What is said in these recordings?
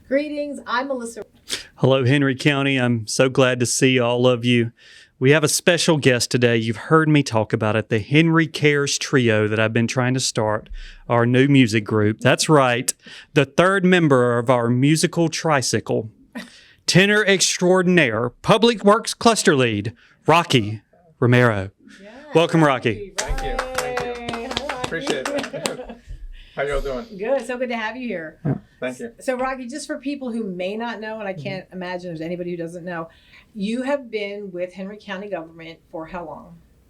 Greetings, I'm Melissa. Hello, Henry County. I'm so glad to see all of you. We have a special guest today. You've heard me talk about it, the Henry Cares Trio that I've been trying to start, our new music group. That's right, the third member of our musical tricycle, tenor extraordinaire, Public Works Cluster Lead, Roque Romero. Yes, Welcome, Roque. Thank you. Hi. Appreciate it. How y'all doing? Good. So good to have you here. Thank you. So, Roque, just for people who may not know, and I can't imagine there's anybody who doesn't know, you have been with Henry County government for how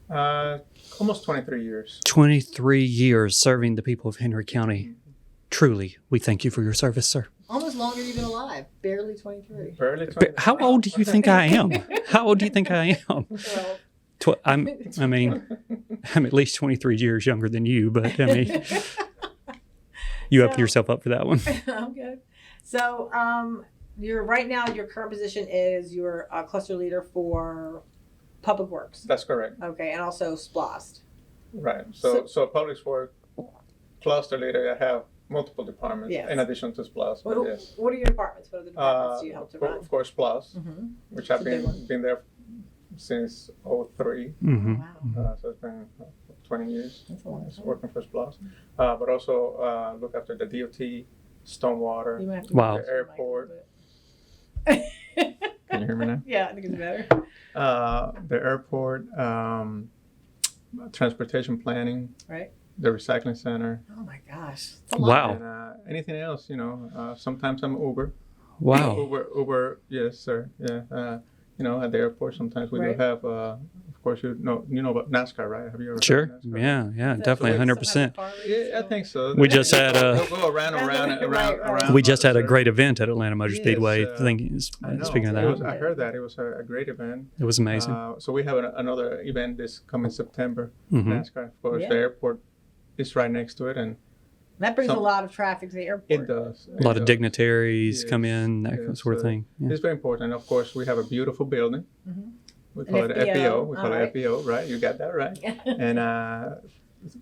long? Almost 23 years. 23 years serving the people of Henry County. Truly, we thank you for your service, sir. Almost longer than you've been alive. Barely 23. Barely 23. How old do you think I am? How old do you think I am? Well, I'm at least 23 years younger than you, but I mean, you open yourself up for that one. I'm good. So, you're right now, your current position is you're a cluster leader for Public Works. That's correct. Okay, and also SPLOST. Right. So Public Works cluster leader, I have multiple departments Yes. in addition to SPLOST. But yes. What are your departments? What are the departments do you help to run? Of course, SPLOST, which I've It's a big one. been there since '03. Mm-hmm. Wow. So it's been 20 years. That's a long time. Working for SPLOST. But also look after the DOT, stormwater, You might have to Wow. move the your mic a airport. little bit. Can you hear me now? Yeah, I think it's better. The airport, transportation planning, Right? the recycling center, Oh my gosh. It's a lot. Wow. and anything else. Sometimes I'm Uber. Wow. Uber. Yes, sir. Yeah. At the airport, sometimes we Right. do have. Of course, you know about NASCAR, right? Have you ever Sure. heard of NASCAR? Yeah, definitely, 100%. Yeah, I think so. We just had They'll go around. We just had a sir. great event at Atlanta Motor Yes, Speedway. I know. Speaking of that, I heard that it was a great event. it was amazing. So we have another event this coming September. Mhm. NASCAR, of course. Yeah. The airport is right next to it, and That brings Some- a lot of traffic to the airport. it does. A lot of It does. dignitaries come in, that Yes, sort of thing. Yeah. It's very important. Of course, we have a beautiful building. Mhm. We An call it FBO. FBO. We call All it right. FBO, right? You got that right. And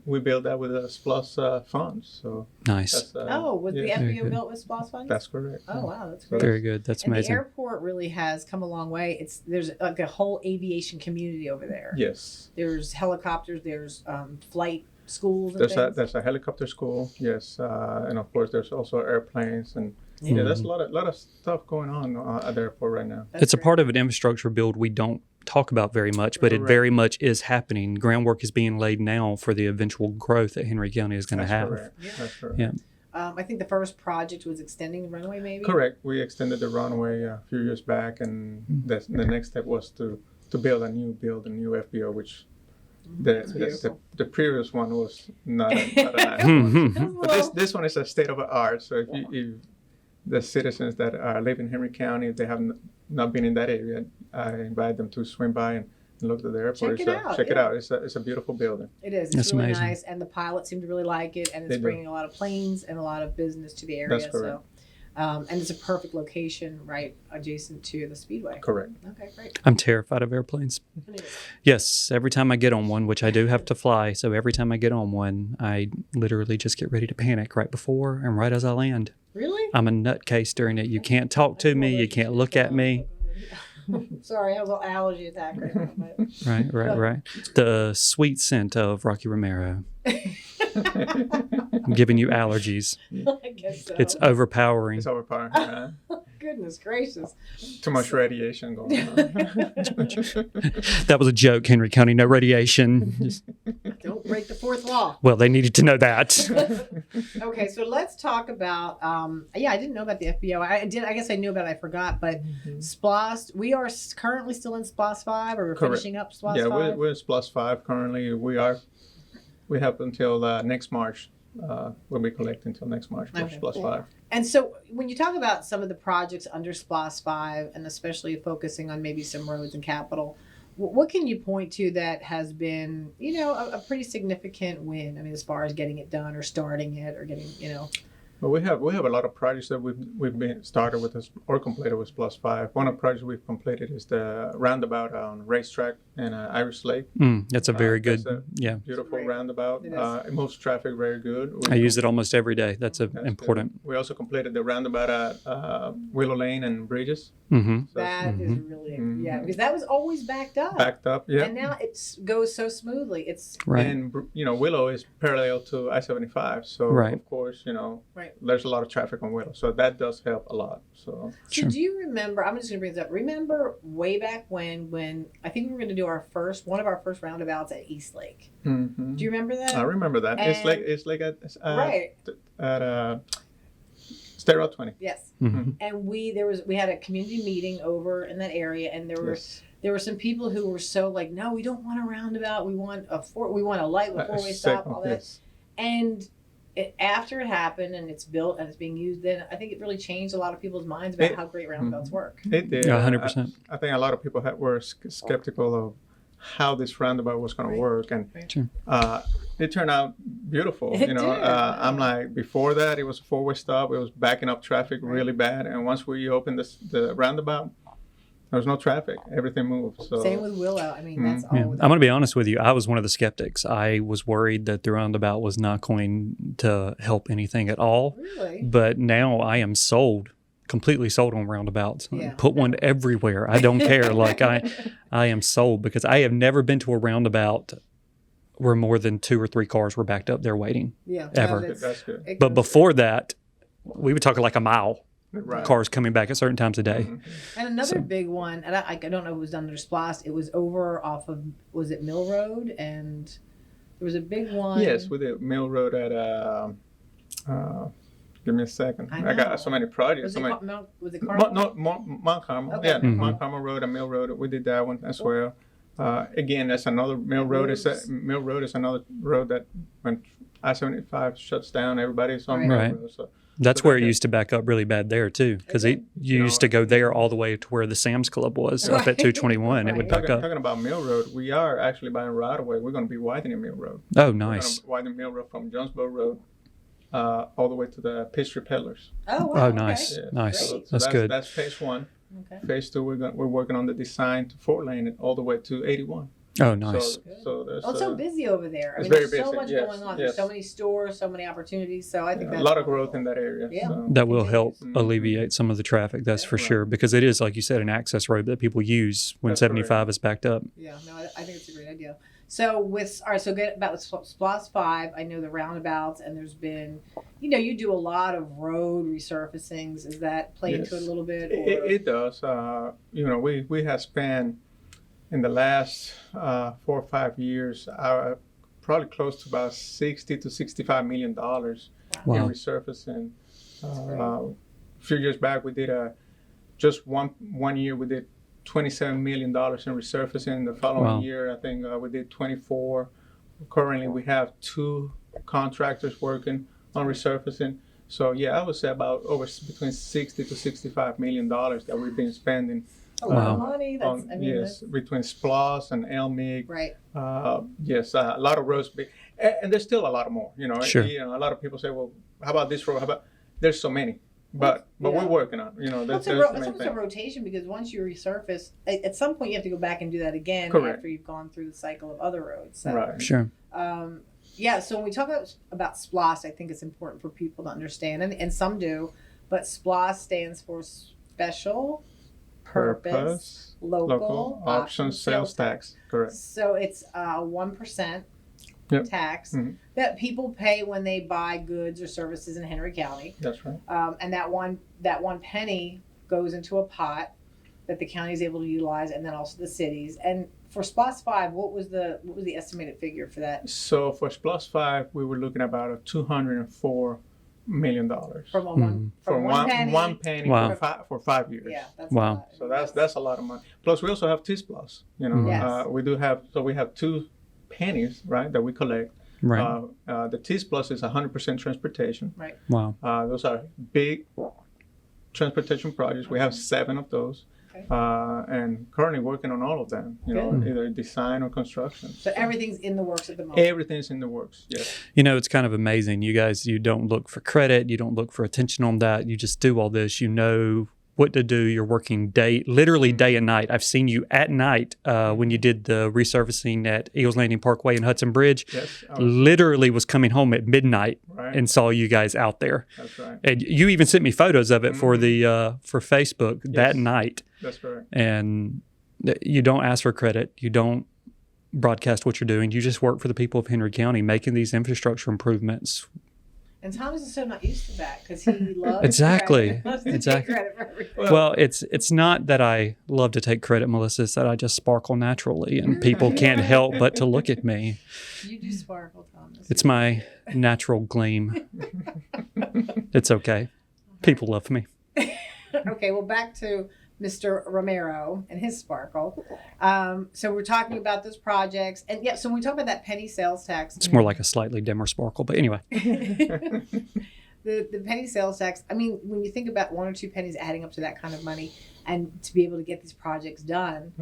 we built that with the SPLOS funds. So Nice. that's, Oh, was the yeah, Very FBO good. built with SPLOST funds? that's correct. Oh, wow, that's So great. Very good. That's And the amazing. airport really has come a long way. There's like a whole aviation community over there. Yes. There's helicopters. There's flight schools and things. There's a helicopter school. Yes. And of course, there's also airplanes and yeah, there's a lot of stuff going on at the airport right now. That's It's a great. part of an infrastructure build we don't talk about very much, but it Correct. very much is happening. Groundwork is being laid now for the eventual growth that Henry County is going to That's have. correct. Yeah. That's correct. Yeah. I think the first project was extending the runway, maybe. Correct. We extended the runway a few years back, and the next step was to build a new FBO, which That's beautiful. the previous one was not a nice one. Mhm. But this one is a state of the art. So if the citizens that live in Henry County, if they have not been in that area, I invite them to swing by and look at the airport. Check it out, Check it yeah. out. It's a beautiful building. It is. It's That's really amazing. nice, and the pilots seem to really like it, and it's They do. bringing a lot of planes and a lot of business to the area. That's correct. So, and it's a perfect location, right adjacent to the speedway. Correct. Okay, great. I'm terrified of airplanes. Yes, every time I get on one, which I do have to fly, so every time I get on one, I literally just get ready to panic right before and right as I land. Really? I'm a nutcase during it. You can't talk to me. You can't look at me. Sorry, I have a little allergy attack right now. But... Right. The sweet scent of Roque Romero. I'm giving you allergies. I guess so. It's overpowering. It's overpowering. Huh? Goodness gracious. Too much radiation going on. That was a joke, Henry County. No radiation. Don't break the fourth law. Well, they needed to know that. Okay, so let's talk about. Yeah, I didn't know about the FBO. I did. I guess I knew about it. I forgot. But SPLOST. We are currently still in SPLOST 5, or we're Correct. finishing up SPLOST Yeah, 5. we're plus 5 currently. We have until next March. When we collect until next March for Okay. plus 5. And so when you talk about some of the projects under SPLOST 5, and especially focusing on maybe some roads and capital, what can you point to that has been, a pretty significant win? I mean, as far as getting it done or starting it or getting, Well, we have a lot of projects that we've been started with this or completed with plus 5. One of the projects we've completed is the roundabout on Racetrack and Irish Lake. That's a very good, That's a yeah. beautiful Great. roundabout. It It moves traffic very good. I use it almost every day. That's That's important. good. We also completed the roundabout at Willow Lane and Bridges. Mm-hmm. So That is really, yeah, because that was always backed up. backed up, yeah. And now it goes so smoothly. It's Right. And Willow is parallel to I-75, so Right. of course Right. there's a lot of traffic on Willow, so that does help a lot. So Sure. Do you remember? I'm just going to bring this up. Remember way back when I think we were going to do one of our first roundabouts at East Lake. mhm. Do you remember that? I remember that. It's like Right. at State Route 20. Yes. Mm-hmm. And we had a community meeting over in that area, and Yes. there were some people who were so like, no, we don't want a roundabout. We want a light with four-way stop, Second, all that. yes. And after it happened and it's built and it's being used, then I think it really changed a lot of people's minds about how great roundabouts work. It did. Yeah, 100%. I think a lot of people were skeptical of how this roundabout was going Right. to work, and Right. Sure. it turned out beautiful. It did. I'm like, before that, it was a four-way stop. It was backing up traffic really bad, and once we opened the roundabout, there was no traffic. Everything moved. So Same with Willow. I mean, that's all. Yeah. with I'm going to be honest with you. I was one of the skeptics. I was worried that the roundabout was not going to help anything at all. Really? But now I am completely sold on roundabouts. Yeah. Put one everywhere. I don't care. Like I am sold because I have never been to a roundabout where more than 2 or 3 cars were backed up there waiting. Yeah. Ever. that's good. it But goes- before that, we were talking like a mile. Right. Cars coming back at certain times a day. Mhm. And another big one, and I don't know if it was done under Splost. It was over off of, was it Mill Road? And there was a big one. Yes, we did Mill Road at. Give me a second. I I know. got so many projects. Was So it, many. was it Carmel? Mount Carmel. Okay. Yeah, Mhm. Mount Carmel Road and Mill Road. We did that one as well. Again, that's another Mill Road. Mill Road is another road that when I-75 shuts down, everybody's on Right. Mill Right. Road. So That's So where it that- used to back up really bad there too, because Okay. you used to go there all the way to where the Sam's Club was up at Right. 221. It would Right. back talking, up. talking about Mill Road, we are actually buying right away. We're going to be widening Mill Road. Oh, We're nice. going to widen Mill Road from Jonesboro Road all the way to the Pastry Peddlers. Oh, wow. Oh, nice. Yeah. Nice. Great. That's good. That's phase one. Okay. Phase two, we're working on the design to 4-lane it all the way to 81. Oh, nice. So there's Oh, it's so busy over there. I it's mean, very there's so busy, much yes, going on. There's yes. so many stores, so many opportunities. So I think a that's lot of growth wonderful. in that area. Yeah. So. That will help Mhm. alleviate some of the traffic, that's for Right. sure, because it is, like you said, an access road that people use when That's 75 is backed up. Yeah, no, I think it's a great idea. So all right, so get about Splost 5. I know the roundabouts, and there's been, you do a lot of road resurfacings. Does that play into it a Yes. little bit? It does. We have spent in the last 4 or 5 years probably close to about $60 to $65 million in Wow. resurfacing. great. A few years back, we did just one year we did $27 million in resurfacing. The following Wow. year, I think we did 24. Currently, we have 2 contractors working on resurfacing. So yeah, I would say about between $60 to $65 million that we've been spending. a lot of Wow. money. Yes, between SPLOS and LMIG. Right. Yes, a lot of roads, and there's still a lot more. Sure. A lot of people say, "Well, how about this road? How about?" There's so many, but Yeah. we're working on. Well, That's it's the main almost a thing. rotation because once you resurface, at some point you have to go back and do that again Correct. after you've gone through the cycle of other roads. So, Right. Sure. Yeah, so when we talk about SPLOS, I think it's important for people to understand, and some do, but SPLOS stands for Special Purpose Local Option Sales Tax. Correct. So it's 1% Yep. tax Mhm. that people pay when they buy goods or services in Henry County. That's right. And that one penny goes into a pot that the county is able to utilize, and then also the cities. And for SPLOS 5, what was the estimated figure for that So for SPLOS 5, we were looking about a $204 million from for one penny? one penny Wow. for 5 years. Yeah, that's Wow. a lot. So that's a lot of money. Plus, we also have T-SPLOS. Yes. We have 2 pennies, right, that we collect. Right. The T-SPLOS is 100% transportation. Wow. Those are big transportation projects. We have 7 of those, Okay. and currently working on all of them. Good. Either design or construction. So everything's in the works at the moment. Everything's in the works. Yes. It's kind of amazing. You guys, you don't look for credit. You don't look for attention on that. You just do all this. what to do. You're working literally day and night. I've seen you at night when you did the resurfacing at Eagles Landing Parkway and Hudson Bridge. Yes, Literally was coming home at midnight right. and saw you guys out there. That's right. And you even sent me photos of it for the for Facebook that night. That's correct. And you don't ask for credit. You don't broadcast what you're doing. You just work for the people of Henry County, making these infrastructure improvements. And Thomas is so not used to that because he loves Exactly. credit. He loves to take Exactly. credit for everything. Well, it's not that I love to take credit, Melissa. It's that I just sparkle naturally, and people can't help but to look at me. You do sparkle, Thomas. It's my natural gleam. It's okay. People love me. Okay, well, back to Mr. Romero and his sparkle. So we're talking about those projects. And yeah, so when we talk about that penny sales tax. It's more like a slightly dimmer sparkle, but anyway. The penny sales tax, I mean, when you think about 1 or 2 pennies adding up to that kind of money and to be able to get these projects done,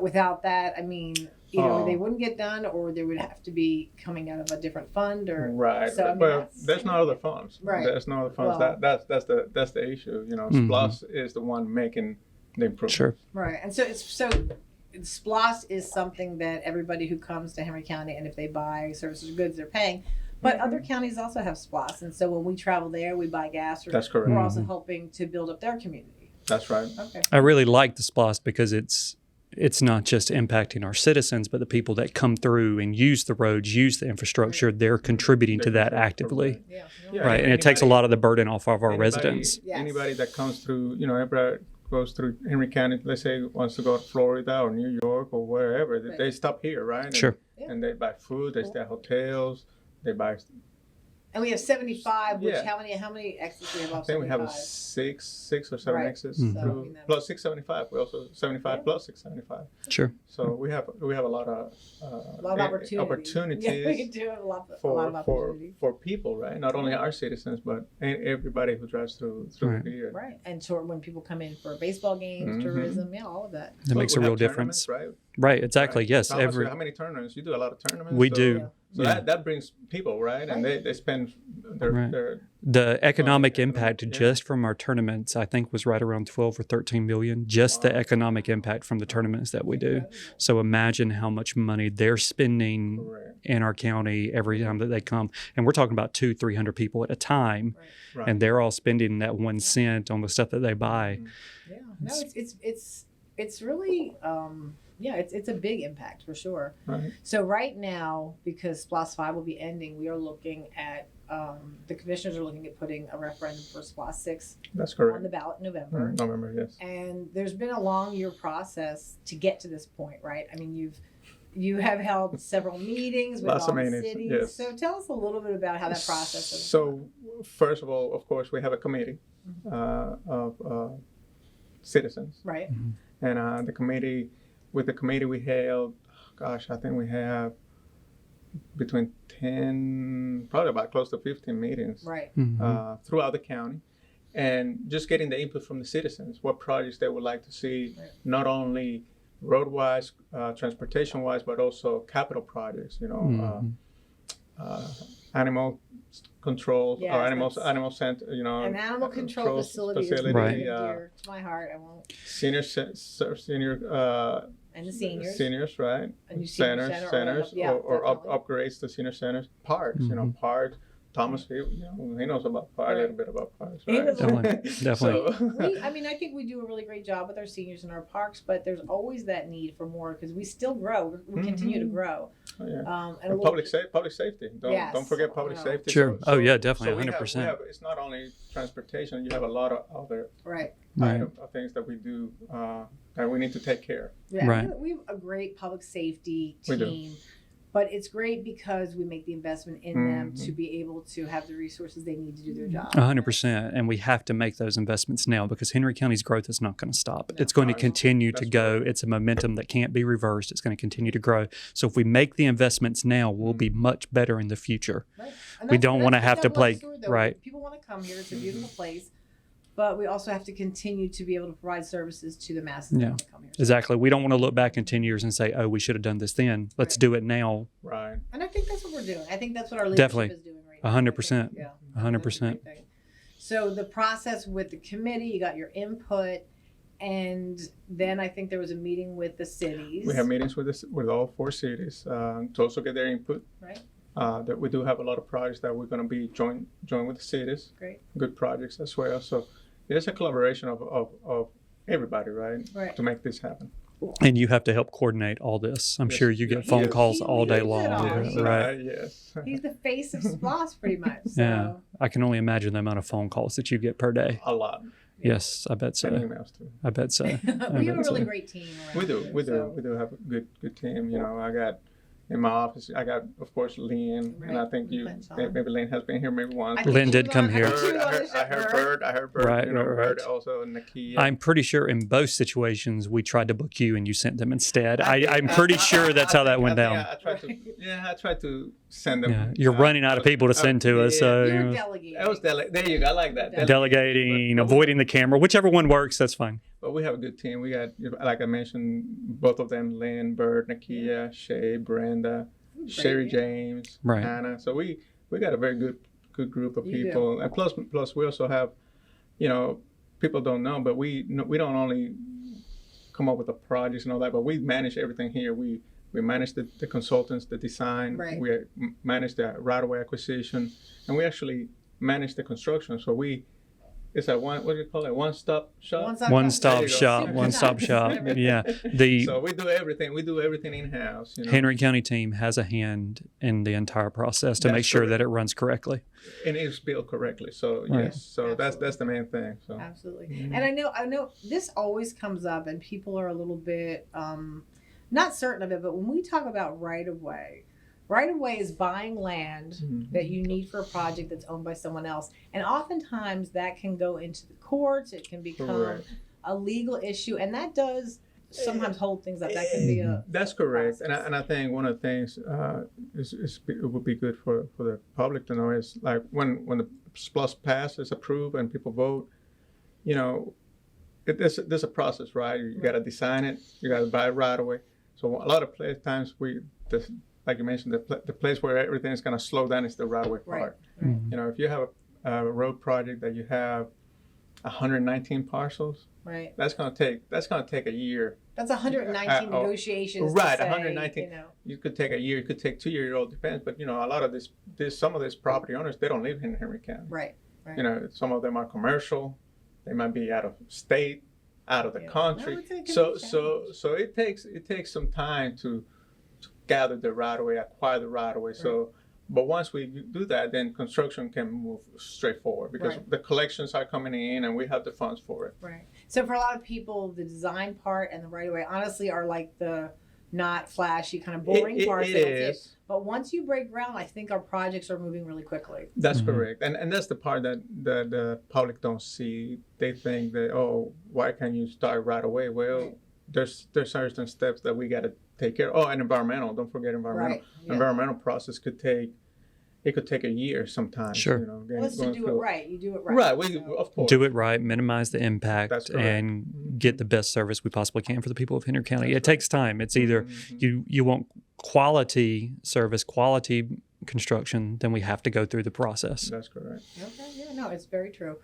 without that, I mean, either they wouldn't get done or they would have to be coming out of a different fund or. Right. So, I mean, well, there's no other funds. Right. There's no other funds. Well, That's the issue. You know, SPLOST is the one making the improvement. Sure. Right. And so SPLOST is something that everybody who comes to Henry County and if they buy services or goods, they're paying. But other counties also have SPLOST. And so when we travel there, we buy gas. That's correct. We're also helping to build up their community. That's right. Okay. I really like the SPLOST because it's not just impacting our citizens, but the people that come through and use the roads, use the infrastructure, they're contributing to that actively. Yeah. Yeah. Right. And it takes a lot of the burden off of our Anybody- residents. Yes. Anybody that comes through, you know, everybody goes through Henry County, let's say wants to go to Florida or New York or wherever, Right. they stop here, right? And, Sure. And they buy food, they stay at hotels, they buy. And we have 75, which Yeah. how many exits do we have I off think we 75? have six or seven Right. exits So, through, you know. plus 675. We also 75 plus 675. Sure. So we have a lot of opportunities Yeah, we can do a lot of for opportunity. for people, right? Not only our citizens, but everybody who drives through Right. here. Right. And so when people come in for baseball games, tourism, all of that. That makes a We real have difference. tournaments, right? Right. Exactly. Right. Yes. Thomas, how many tournaments? You do a lot of tournaments. We so, do. So Yeah. that brings people, right? And they spend Right. their The economic yeah. impact Yeah. just from our tournaments, I think, was right around 12 or 13 million. Just the economic impact from the tournaments that we do. So imagine how much money they're spending correct. in our county every time that they come. And we're talking about 200-300 people at a time. Right. And they're all spending that 1 cent on the stuff that they buy. Yeah. No, it's really it's a big impact for sure. Right. So right now, because SPLOST 5 will be ending, we are looking at the commissioners are looking at putting a referendum for SPLOST 6 That's on correct. the ballot in November. November, yes. And there's been a long year process to get to this point, right? I mean, you have held several meetings with Lots all of the meetings, cities. yes. So tell us a little bit about how that process is. So, first of all, of course, we have a committee of citizens. Right. And the committee we held, I think we have between 10, probably about close to 15 meetings Right. throughout the county. And just getting the input from the citizens, what projects they would like to see, Right. not only road-wise, transportation-wise, but also capital projects, you know, animal control Yes, or that's- animal center, you know. An animal control facility is very Right. dear to my heart. I won't. Senior And the seniors. seniors, right? A new senior center or definitely. upgrades to senior centers. Parks, you know, parks. Thomas, he knows about parks, a little bit about parks, He right? knows Definitely. So, I mean, I think we do a really great job with our seniors in our parks, but there's always that need for more because we still grow. We continue to grow. oh, yeah. And a And little- public safety. Yes. Don't forget public No. safety. Sure. Oh, yeah, definitely, we have- 100%. it's not only transportation. You have a lot of other Right. Right. things that we do that we need to take care of. Yeah, Right. we have a great public safety We do. team, but it's great because we make the investment in them to be able to have the resources they need to do their job. 100%. And we have to make those investments now because Henry County's growth is not going to stop. No. It's going to No, continue to that's go. right. It's a momentum that can't be reversed. It's going to continue to grow. So if we make the investments now, we'll be much better in the future. Right. And We that's- don't that's wanna the have to double-edged play- sword, though. right. People want to come here. It's a beautiful place. But we also have to continue to be able to provide services to the masses that Yeah. want to come here. Exactly. We don't want to look back in 10 years and say, oh, we should have done this then. Let's Right. do it now. Right. And I think that's what we're doing. I think that's what our leadership Definitely. is doing right now. 100%. Yeah. 100%. That's a great thing. So the process with the committee, you got your input, and then I think there was a meeting with the cities. We have meetings with all 4 cities to also get their input. Right. That we do have a lot of projects that we're going to be join with the cities. Great. Good projects as well. So there's a collaboration of everybody, right? Right. To make this happen. And you have to help coordinate all this. I'm Yes. sure you get Yes. phone Yes. calls all day He leads long. it all. Yes. Right. Yes. He's the face of SPLOST pretty much. So. Yeah. I can only imagine the amount of phone calls that you get per day. A lot. Yes, I bet And so. emails too. I bet so. we have a really great team around We do. here, We do. so- We do have a good team. You know, I got in my office. I got, of course, Lynn, Right. and I think you Lynn's on. maybe Lynn has been here maybe once. I think Lynn she did was come on- here. I think she was on the I show, heard Bird. Right, You know, right, Bird right. also Nakia. I'm pretty sure in both situations we tried to book you and you sent them instead. I'm pretty sure that's how that went down. I tried to send them. Yeah, you're running out of people to send to us, so You're you know, delegating. That was there you go. I like that. delegating, But- avoiding the camera, whichever one works, that's fine. But we have a good team. We got, like I mentioned, both of them: Lynn, Bird, Nakia, Shay, Brenda, Sherry James, Right. Hannah. So we got a very good group of You do. people. And plus we also have, you know, people don't know, but we don't only come up with the projects and all that, but we manage everything here. We manage the consultants, the design. Right. We manage the right-of-way acquisition, and we actually manage the construction. So it's a what do you call it? One-stop shop. One stop There you go. shop, Super one stop nice. shop. Yeah. The So we do everything. We do everything in-house. You know? Henry County team has a hand in the entire process to That's make sure correct. that it runs correctly. And it's built correctly. So Right. yes. So that's the main thing. So Absolutely. Mhm. And I know this always comes up and people are a little bit not certain of it, but when we talk about right of way is buying land Mhm. that you need for a project that's owned by someone else. And oftentimes that can go into the courts, it can become Correct. a legal issue, and that does sometimes hold things up. That can be a That's correct, process. and I think one of the things it would be good for the public to know is like when the SPLOST pass is approved and people vote, you know, there's a process, right? You got to design it, you got to buy it right away. So a lot of times like you mentioned, the place where everything is going to slow down is the right away Right. part. Right. Mhm. You know, if you have a road project that you have 119 parcels, right. that's going to take a year. That's 119 Oh, negotiations. right, To say, 119. You know, You could take a year, it could take 2 years, it all depends. But you know, a lot of some of these property owners, they don't live in Henry County. right. You know, some of them are commercial, they might be out of state, out of the Yeah. country. No, it can So be so it takes some time to gather the right of way, acquire the right of way. So but once we do that, then construction can move straight forward because Right. the collections are coming in and we have the funds for it. Right. So for a lot of people, the design part and the right of way honestly are like the not flashy kind of boring parts. It they don't see is. But once you break ground, I think our projects are moving really quickly. That's Mhm. correct, and that's the part that the public don't see. They think that, oh, why can't you start right away? Well, there's certain steps that we got to take care of. Oh, and environmental. Don't forget environmental. Right. Yeah. Environmental process could take a year sometimes. Sure. You know, Well, it's to going do it through- right. You do it right. Right. We So- of course Do it right, minimize the impact, That's correct. and get the best service we possibly can for the people of Henry County. It takes time. It's either Mhm. you want quality service, quality construction, then we have to go through the process. That's correct. Okay. Yeah. No, it's very true.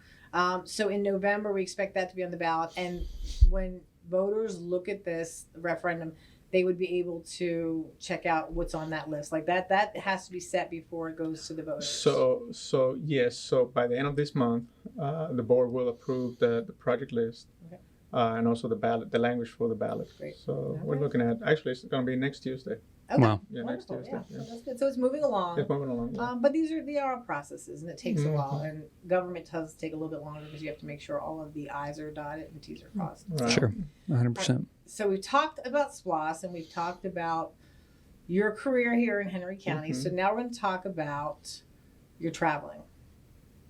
So in November, we expect that to be on the ballot, and when voters look at this referendum, they would be able to check out what's on that list. Like that has to be set before it goes to the voters. So yes. So by the end of this month, the board will approve the project list. Okay. And also the ballot, the language for the ballot. Great. So we're Okay. looking at, actually, it's going to be next Tuesday. Okay. Wow. Yeah, next Wonderful. Tuesday. Yeah. Yeah. So that's good. So it's moving along. It's moving along. Yeah. But they are all processes, and it takes a while. Mhm. And government does take a little bit longer because you have to make sure all of the I's are dotted and T's are crossed. Right. Sure, 100%. So we've talked about SPLOST, and we've talked about your career here in Henry County. Mhm. So now we're going to talk about your traveling.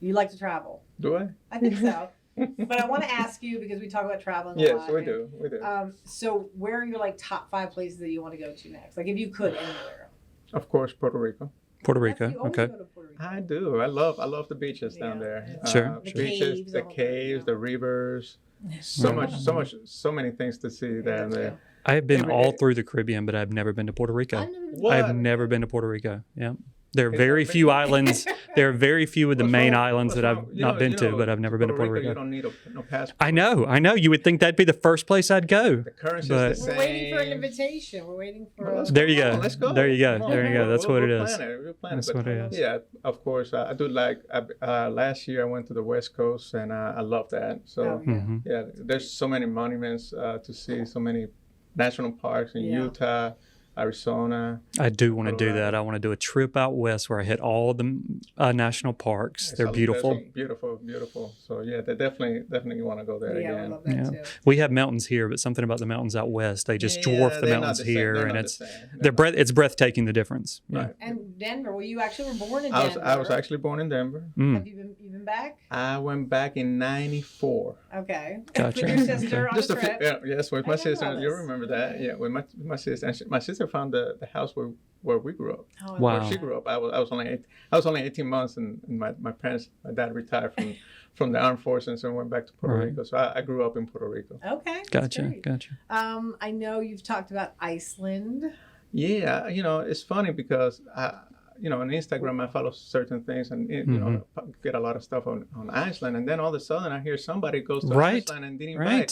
You like to travel? Do I? I think so. But I want to ask you because we talk about traveling a Yes, lot. we and, do. We do. So where are your like top 5 places that you want to go to next? Like if you could anywhere. Of course, Puerto Rico. Puerto Rico, You always okay. go to Puerto Rico. I do. I love the beaches down Yeah. there. Sure. The Beaches, caves, the the whole thing, caves, yeah. the rivers. So many things to see down there. I have been Every all day. through the Caribbean, but I've never been to Puerto Rico. I've never been- What? I've never been to Puerto Rico. Yeah. There are It's very not few big. islands. There are very few of the What's main wrong- islands what's that I've wrong? not been to, but I've never been to Puerto Rico. You don't need no passport. I know. You would think that'd be the first place I'd go. The currency But- is the We're same. waiting for an invitation. We're waiting for. Well, let's There you Come go. on, let's go. There you go. Come on. There you go. That's what it We'll is. plan it. We'll plan That's it. what But it is. yeah, of course. I do like. Last year I went to the West Coast and I love that. So Oh, yeah. Mhm. yeah, there's so many monuments to see. So many national parks in Yeah. Utah, Arizona. I do want to do Colorado. that. I want to do a trip out west where I hit all the national parks. They're beautiful. Beautiful. So yeah, they definitely want to go there Yeah, I again. love that Yeah. too. We have mountains here, but something about the mountains out west, they just Yeah, dwarf the they're not mountains the same. here, They're and not it's the same. it's breathtaking the difference. Yeah. Right. And Denver. Well, you actually were born in I Denver. was actually born in Denver. Mm. Have you been back? I went back in '94. Okay. Gotcha. With your sister on Just a a few, trip. yes, with I my didn't know sister. You this. remember that? Yeah, with my sister. And my sister found the house where we grew up. Oh, I Wow. love Where she that. grew up. I was only 18 months, and my dad retired from the armed forces and went back to Puerto Right. Rico. So I grew up in Puerto Rico. Okay. that's great. Gotcha. I know you've talked about Iceland. Yeah, it's funny because on Instagram I follow certain things and get a lot of stuff on Iceland, and then all of a sudden I hear somebody goes to Right. Iceland and didn't Right.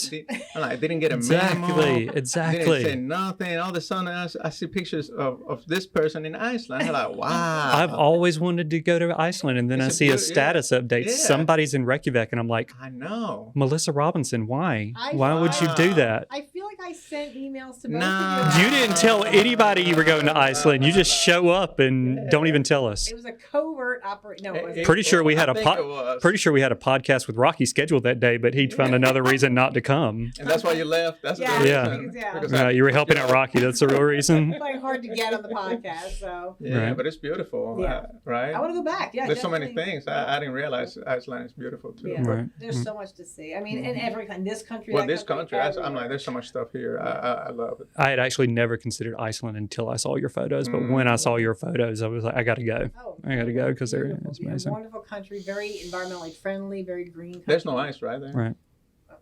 didn't get a memo. Didn't say Exactly. nothing. All of a sudden I see pictures of this person in Iceland. I'm like, wow. I've always wanted to go to Iceland, and then I It's a see a beaut- status update. Yeah. Somebody's in Reykjavik, and I'm like, I know. Melissa Robinson, why? I Why would you do Wow. that? I feel like I sent emails to both Nah. of you. You didn't tell anybody you were going to Iceland. You just show up and don't even tell us. It was a covert operation. No, it wasn't. Pretty sure we had I a think pod- it was. Pretty sure we had a podcast with Rocky scheduled that day, but he found another reason not to come. And that's why you left. That's Yeah. the Yeah. reason. Yeah. Because I- You were helping out Rocky. That's the real reason. It's like hard to get on the podcast, so Yeah, Right. but it's beautiful, Yeah. right? I want to go back. Yeah, There's so many definitely. things. I didn't realize Iceland is beautiful too. Yeah. Right. There's so much to see. I mean, in every country, this country. Well, that this country, I'm like, everywhere. there's so much stuff here. I love it. I had actually never considered Iceland until I saw your photos, but when I saw your photos, I was like, I got to go. Oh, I got to go because they're beautiful, it's beautiful. amazing. Wonderful country, very environmentally friendly, very green. Country. There's no ice right there. Right.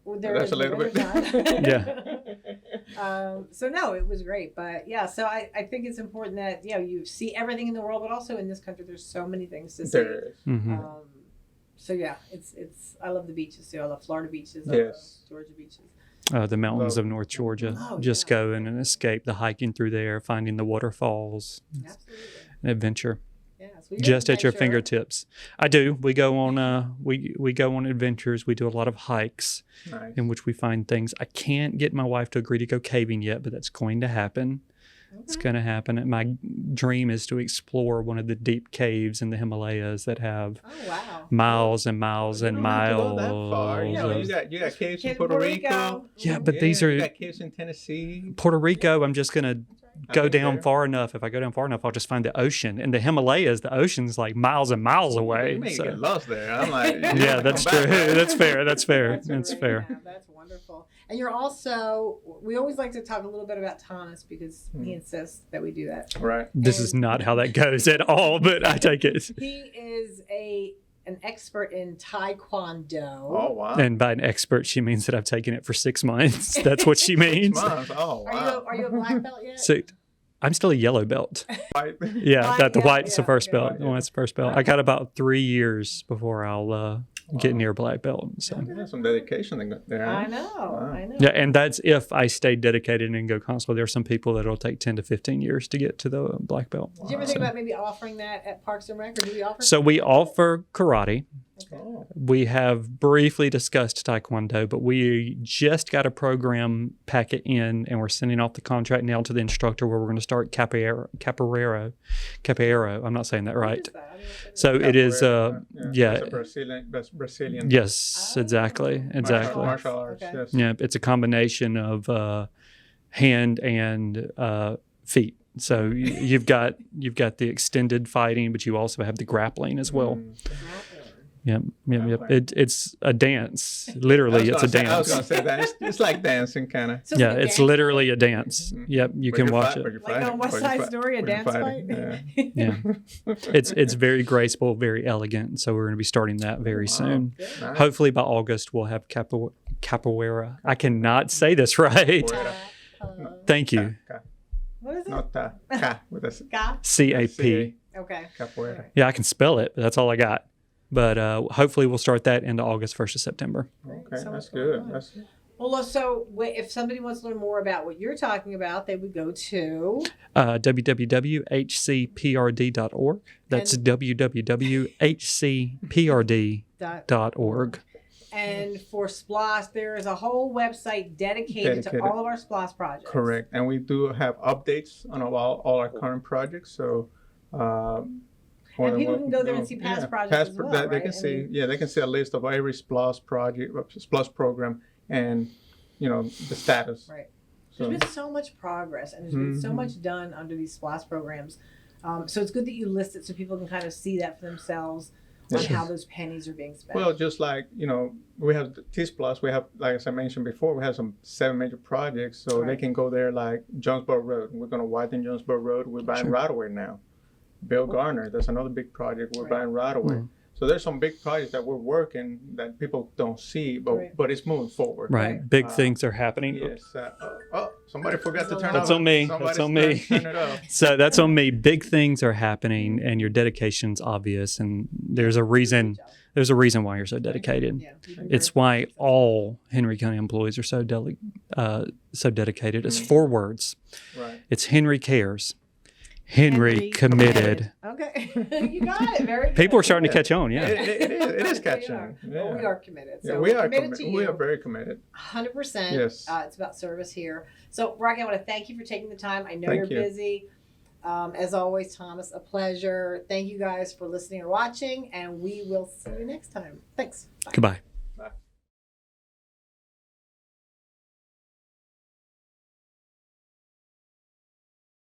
Well, there That's is a little in the bit. wintertime. So no, it was great, but yeah. So I think it's important that you see everything in the world, but also in this country, there's so many things to see. There is. hmm So yeah, it's I love the beaches too. I love Florida beaches. I Yes. love Georgia beaches. The mountains Love of North Georgia. Oh, Just yeah. go in and escape the hiking through there, finding the waterfalls. It's Absolutely. an adventure. Yeah. So we got Just at your adventure. fingertips. I do. We go on we go on adventures. We do a lot of hikes Nice. in which we find things. I can't get my wife to agree to go caving yet, but that's going to happen. It's Okay. going to happen. And my dream is to explore one of the deep caves in the Himalayas that have Oh wow. miles and miles You and don't have to go miles. that far. You of- got caves in Kids, Puerto Rico. Yeah, but these are You got caves in Tennessee. Puerto Rico. I'm just going to I've go been down there. far enough. If I go down far enough, I'll just find the ocean. And the Himalayas, the ocean's like miles and miles away. You may so- get lost there. I'm like, you Yeah, gotta that's come true. back, right? That's fair. That's fair. That's That's great. fair. Yeah, that's wonderful. And you're also, we always like to talk a little bit about Thomas because he insists that we do that. Right. This is not how that goes at all, but I take it. He is an expert in Taekwondo. Oh wow. And by an expert, she means that I've taken it for 6 months. That's what she means. Months. Oh wow. Are you a black belt yet? So I'm still a yellow belt. Right. Yeah, White, that the yeah, white's the yeah, first yeah. belt. The white's the first belt. I got about 3 years before I'll get near black belt. So There's some dedication there. I Huh? know. Wow. I know. yeah, and that's if I stay dedicated and go constable. There are some people that it'll take 10 to 15 years to get to the black belt. Did you ever think about maybe offering that at Parks and Rec, or do we offer? So we offer karate. Okay. Oh. We have briefly discussed Taekwondo, but we just got a program packet in, and we're sending off the contract now to the instructor where we're going to start capoeira. I'm not saying that What right. is that? I don't know what that So it is, yeah. That's Brazilian. Yes, Oh. exactly, exactly. Martial arts. Okay. Yes. Yeah, it's a combination of hand and feet. So you've got the extended fighting, but you also have the grappling as well. Mm. is. Yep. Grappling. It's a dance. Literally, it's a I was dance. gonna say that. It's like dancing, kind of. So Yeah, a it's dance literally a dance. Mhm. Yep, you can watch it. Like on West Side Story, a dance fight. Yeah. It's very graceful, very elegant. So we're going to be starting that very Wow. soon. Nice. Hopefully by August we'll have capoeira. I cannot say this right. Capoeira. Thank you. Ka. What is it? Not ta. Ka with a Ga? CAP. Okay. Capoeira. Yeah, I can spell it, but that's all I got. But hopefully we'll start that into August 1st of September. Okay, So that's much good. fun. That's So if somebody wants to learn more about what you're talking about, they would go to www.hcprd.org. That's www.hcprd.org. And for SPLOS, there is a whole website dedicated to all of our SPLOS projects. correct. And we do have updates on all our current projects. So, And people can go there and see past projects as well, They right? can see, they can see a list of every SPLOS project, SPLOS program, and the status. Right. So, There's been so much progress, and there's been so much done under these SPLOS programs. So it's good that you list it so people can kind of see that for themselves on how those pennies are being spent. well, just like we have T-SPLOS. We have, like as I mentioned before, we have 7 major projects, so they can go there. Like Jonesboro Road, we're going to widen Jonesboro Road. We're buying right away now. Bill Garner, that's another big project we're buying right away. So there's some big projects that we're working that people don't see, but it's moving forward. Right. Big things are happening. Yes. Somebody forgot to turn That's off. on me. Somebody's That's on me. Turn it off. So that's on me. Big things are happening, and your dedication's obvious, and there's a reason. There's a reason why you're so dedicated. Yeah, It's why all Henry County employees are so dedicated. It's 4 words. Right. It's Henry cares. Henry committed. Okay, you got it. Very good. People are starting to catch on. Yeah. It is They catching. are. Yeah. Well, we are committed. Yeah, So we we're are committed to you. We are very committed. 100%. Yes. It's about service here. So, Roque, I want to thank you for taking the time. I know Thank you're you. busy. As always, Thomas, a pleasure. Thank you guys for listening or watching, and we will see you next time. Thanks. Bye. Goodbye.